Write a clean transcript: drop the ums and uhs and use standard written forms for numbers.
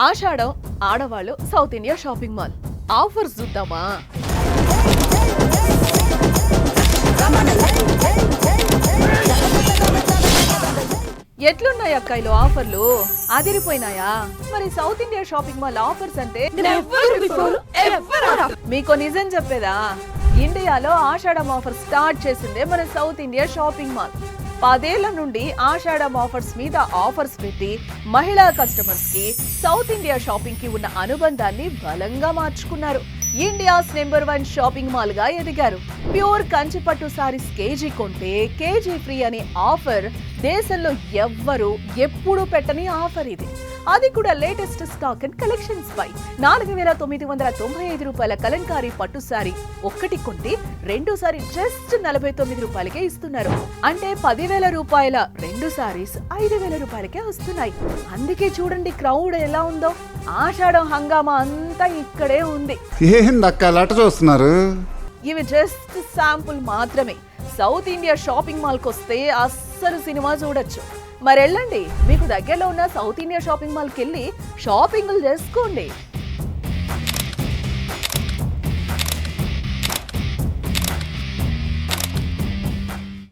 ఆషాఢం ఆడవాళ్ళు south India shopping mall offers చూద్దామా? ఎట్లున్నాయి అక్కాయిలు ఆఫర్లు? అదిరిపోయినాయా? మరి south India shopping mall offers అంటే మీకు నిజం చెప్పేదా, ఇండియాలో ఆషాఢం ఆఫర్ స్టార్ట్ చేసిందే మన సౌత్ ఇండియా షాపింగ్ మాల్. 10 ఏళ్ల నుండి ఆషాఢం ఆఫర్స్ మీద ఆఫర్స్ పెట్టి మహిళా కస్టమర్స్ కి సౌత్ ఇండియా షాపింగ్ కి ఉన్న అనుబంధాన్ని బలంగా మార్చుకున్నారు. ఇండియాస్ నెంబర్ 1 షాపింగ్ మాల్ గా ఎదిగారు. ప్యూర్ కంచిపట్టు సారీస్ కేజీ కొంటే కేజీ ఫ్రీ అనే ఆఫర్ దేశంలో ఎవ్వరూ ఎప్పుడూ పెట్టని ఆఫర్ ఇది. అది కూడా లేటెస్ట్ స్టాక్ అండ్ కలెక్షన్స్ పై 4,995 రూపాయల కలంకారీ పట్టు సారీ ఒక్కటి కొంటే 2 సారీ జస్ట్ 49 రూపాయలకే ఇస్తున్నారు. అంటే 10,000 రూపాయల 2 సారీస్ 5,000 రూపాయలకే వస్తున్నాయి. అందుకే చూడండి క్రౌడ్ ఎలా ఉందో. ఆషాఢం హంగామా అంతా ఇక్కడే ఉంది. చూస్తున్నారు. ఇవి జస్ట్ శాంపుల్ మాత్రమే. సౌత్ ఇండియా షాపింగ్ మాల్కి వస్తే అస్సలు సినిమా చూడొచ్చు. మరెళ్ళండి, మీకు దగ్గరలో ఉన్న సౌత్ ఇండియా షాపింగ్ మాల్కి వెళ్ళి షాపింగ్లు చేసుకోండి.